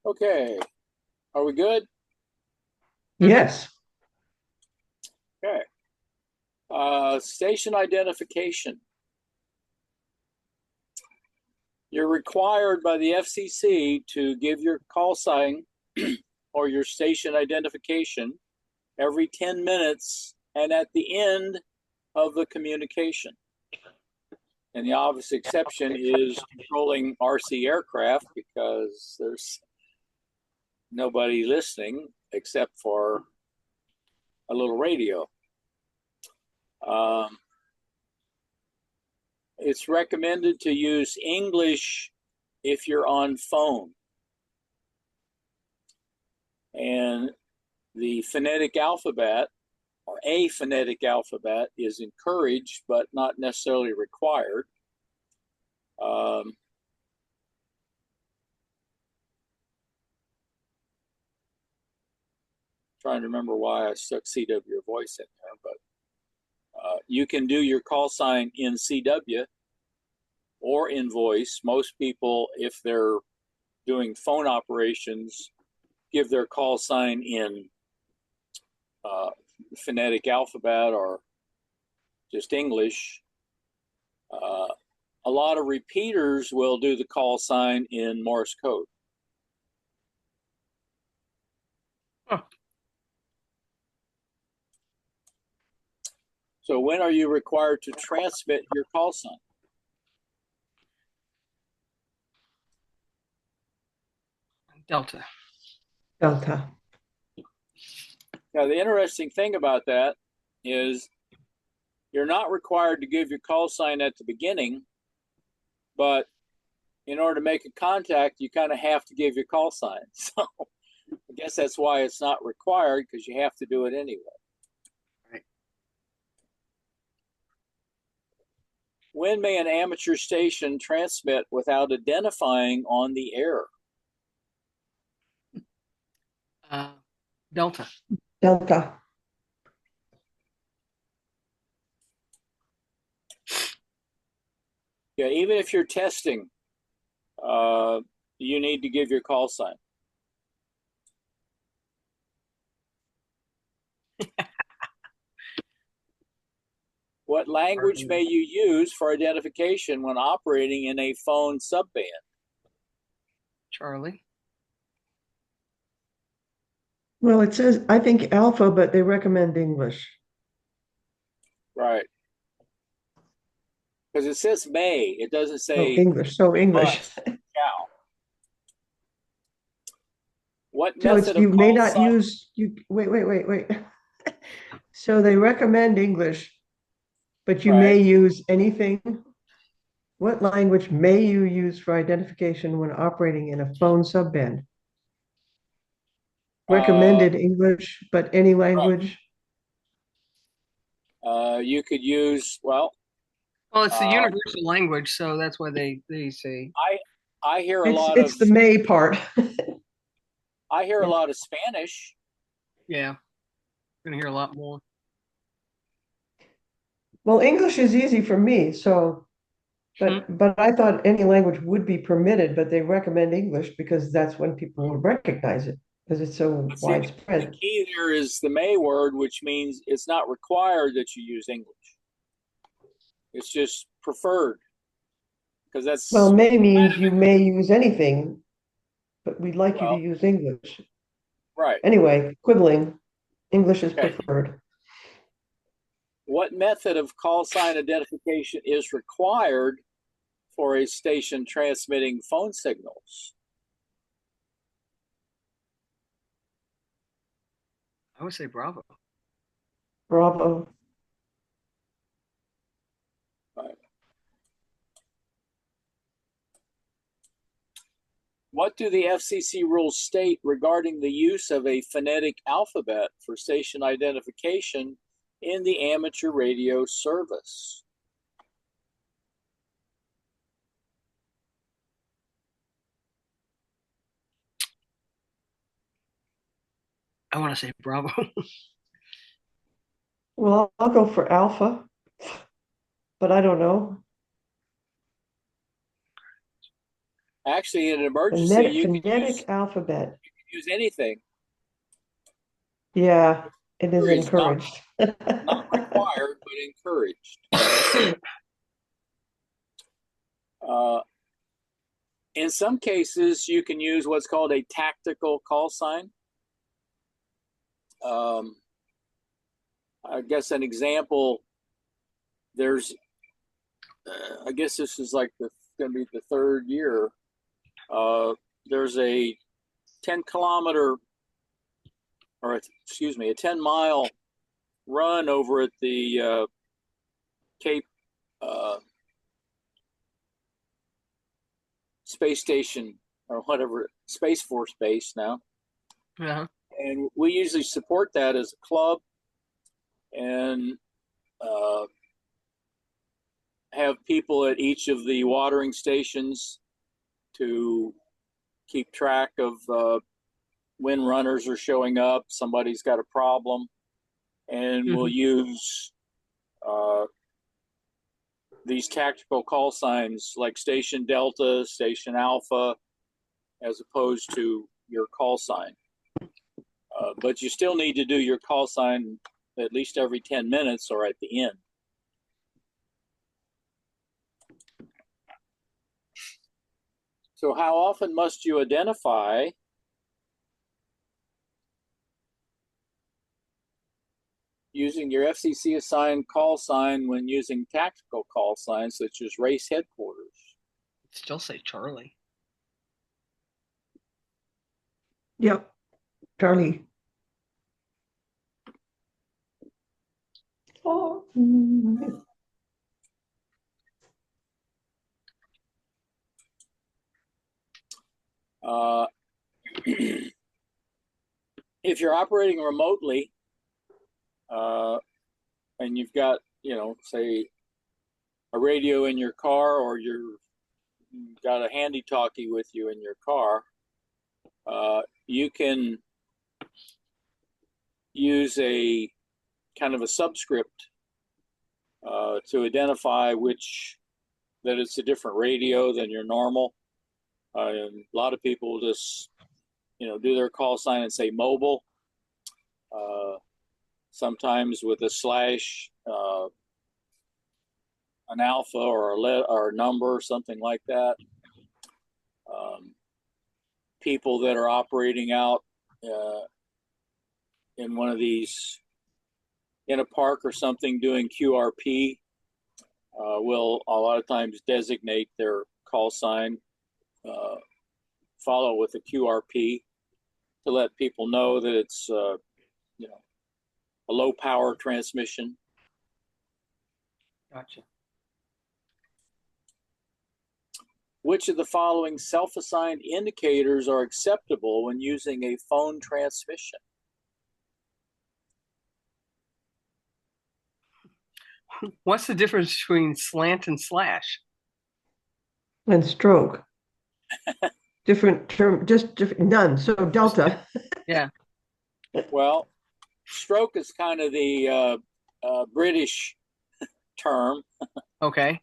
Okay, are we good? Yes. Okay. Station identification. You're required by the FCC to give your call sign or your station identification every 10 minutes and at the end of the communication. And the obvious exception is controlling RC aircraft because there's nobody listening except for a little radio. Um, it's recommended to use English if you're on phone. And the phonetic alphabet or a phonetic alphabet is encouraged but not necessarily required. Um, Trying to remember why I stuck CW voice in there, but you can do your call sign in CW or in voice. Most people, if they're doing phone operations, give their call sign in uh, phonetic alphabet or just English. Uh, a lot of repeaters will do the call sign in Morse code. Huh. So when are you required to transmit your call sign? Delta. Delta. Now, the interesting thing about that is you're not required to give your call sign at the beginning, but in order to make a contact, you kind of have to give your call sign. So I guess that's why it's not required because you have to do it anyway. Right. When may an amateur station transmit without identifying on the air? Uh, Delta. Delta. Yeah, even if you're testing, uh, you need to give your call sign. What language may you use for identification when operating in a phone subband? Charlie. Well, it says, I think alpha, but they recommend English. Right. Because it says may, it doesn't Oh, say English. So English. must, shall. What So it's method of you may call not sign? use you wait. So they recommend English, but you Right. may use anything. What language may you use for identification when operating in a phone subband? Uh, Recommended English, but any right. language. You could use, well, Well, it's the uh, universal language, so that's why they say. I I hear a It's lot of it's the may part. I hear a It's lot of Spanish. Yeah, gonna hear a lot more. well, English is easy for me, so Hmm. but I thought any language would be permitted, but they recommend English because that's when people would recognize it because it's so But see, the widespread. key there is the may word, which means it's not required that you use English. It's just preferred because Well, that's may kind means of you may use anything, but we'd like you to well, use English. right. Anyway, quibbling, English is Okay. preferred. What method of call sign identification is required for a station transmitting phone signals? I would say Bravo. Bravo. Right. What do the FCC rules state regarding the use of a phonetic alphabet for station identification in the amateur radio service? I want to say Bravo. Well, I'll go for alpha, but I don't know. Actually, in an emergency, you can Phonetic alphabet. use anything. Yeah, it is Encouraged, encouraged. not required, but encouraged. In some cases, you can use what's called a tactical call sign. I guess an example, there's, I guess this is like going to be the third year. There's a 10-kilometer, or excuse me, a 10-mile run over at the Cape Space Station, or whatever, Space Force Base now. Uh-huh. And we usually support that as a club, and have people at each of the watering stations to keep track of when runners are showing up, somebody's got a problem, and we'll use these tactical call signs like Station Delta, Station Alpha, as opposed to your call sign. But you still need to do your call sign at least every 10 minutes or at the end. So how often must you identify using your FCC assigned call sign when using tactical call signs such as race headquarters? Still say Charlie. Yep, Charlie. Oh. If you're operating remotely, and you've got, say, a radio in your car, or you've got a handy talkie with you in your car, you can use a kind of a subscript to identify that it's a different radio than your normal. And a lot of people just, do their call sign and say mobile. Sometimes with a slash, an alpha or a number, something like that. People that are operating out in one of these, in a park or something, doing QRP, will a lot of times designate their call sign, follow with a QRP to let people know that it's a low power transmission. Gotcha. Which of the following self-assigned indicators are acceptable when using a phone transmission? What's the difference between slant and slash? And stroke. Different term, just different, none. So delta. Yeah. Well, stroke is kind of the British term. Okay.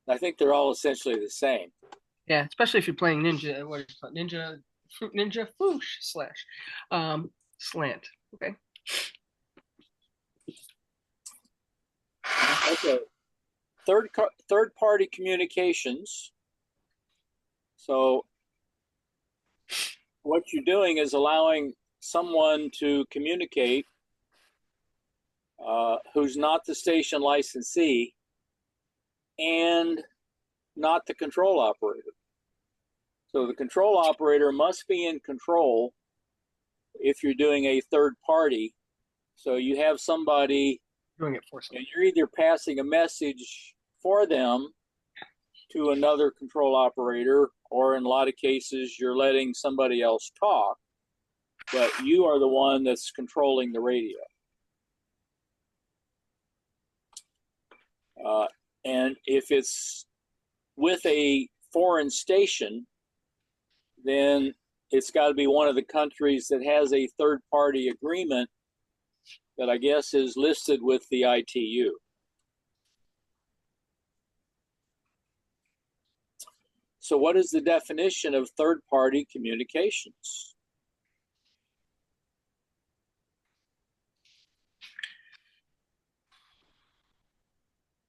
I think they're all essentially the same. Yeah, especially if you're playing Ninja. What is it called? Ninja Foosh slash slant. Okay. Okay. Third party communications. So what you're doing is allowing someone to communicate who's not the station licensee and not the control operator. So the control operator must be in control if you're doing a third party. So you have somebody Doing it for someone. and you're either passing a message for them to another control operator, or in a lot of cases, you're letting somebody else talk, but you are the one that's controlling the radio. And if it's with a foreign station, then it's got to be one of the countries that has a third-party agreement that I guess is listed with the ITU. So what is the definition of third-party communications?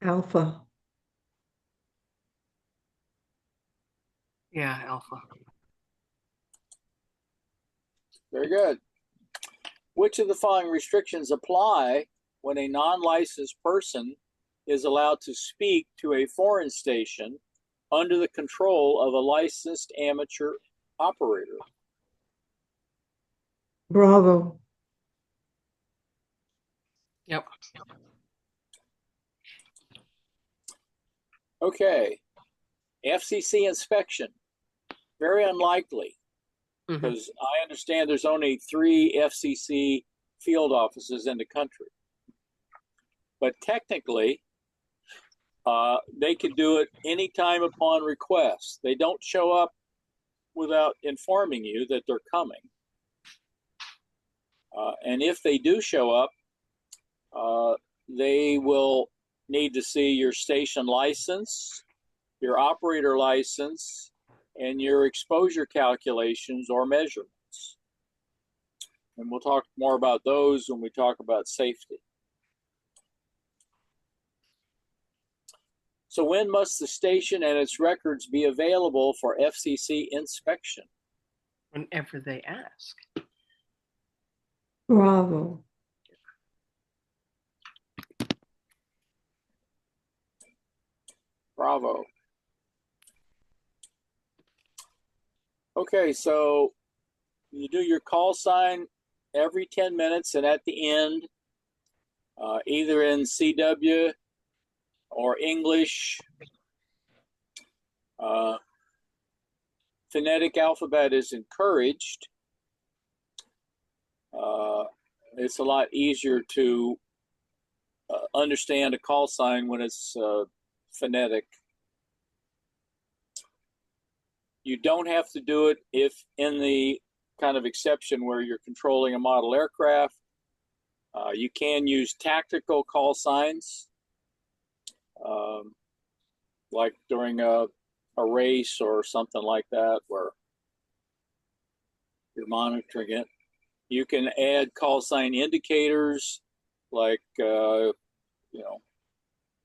Alpha. Yeah, alpha. Very good. Which of the following restrictions apply when a non-licensed person is allowed to speak to a foreign station under the control of a licensed amateur operator? Bravo. Yep. Okay. FCC inspection. Very unlikely, Mhm. because I understand there's only 3 FCC field offices in the country. But technically, they can do it anytime upon request. They don't show up without informing you that they're coming. And if they do show up, they will need to see your station license, your operator license, and your exposure calculations or measurements. And we'll talk more about those when we talk about safety. So when must the station and its records be available for FCC inspection? Whenever they ask. Bravo. Bravo. Okay, so you do your call sign every 10 minutes, and at the end, either in CW or English, phonetic alphabet is encouraged. It's a lot easier to understand a call sign when it's phonetic. You don't have to do it if in the kind of exception where you're controlling a model aircraft. You can use tactical call signs, like during a race or something like that where you're monitoring it. You can add call sign indicators like,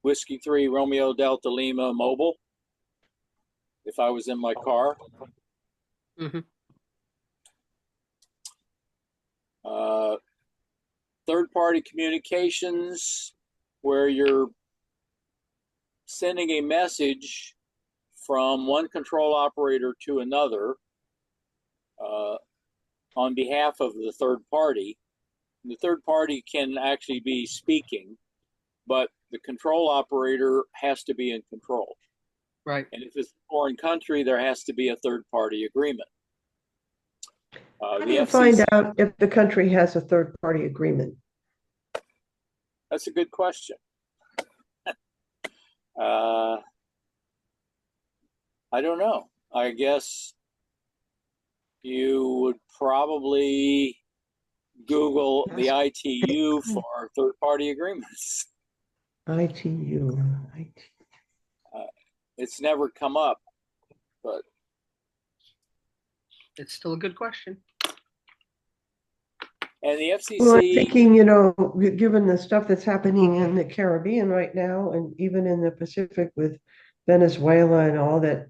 Whiskey 3 Romeo Delta Lima mobile, if I was in my car. Mm-hmm. Third-party communications, where you're sending a message from one control operator to another on behalf of the third party. The third party can actually be speaking, but the control operator has to be in control. Right. And if it's a foreign country, there has to be a third-party agreement. How do The you find FCC, out if the country has a third-party agreement? that's a good question. I don't know. I guess you would probably Google the ITU for third-party agreements. ITU. It's never come up, but It's still a good question. and the FCC. Well, I'm thinking, given the stuff that's happening in the Caribbean right now, and even in the Pacific with Venezuela and all that,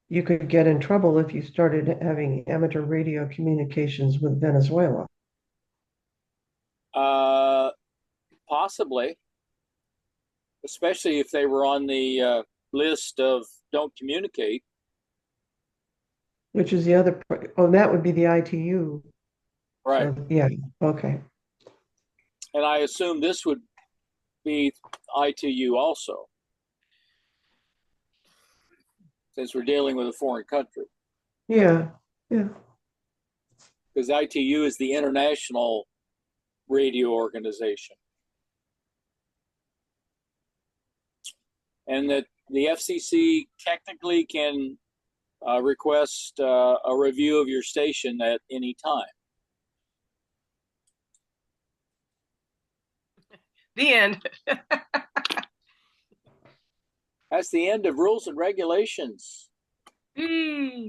you could get in trouble if you started having amateur radio communications with Venezuela. Possibly, especially if they were on the list of don't communicate. Which is the other part. Oh, that would be the ITU. Right. So, yeah, okay. And I assume this would be ITU also, since we're dealing with a foreign country. Yeah. Because ITU is the International Radio Organization. And that the FCC technically can request a review of your station at any time. The end. That's the end of rules and regulations. Hey.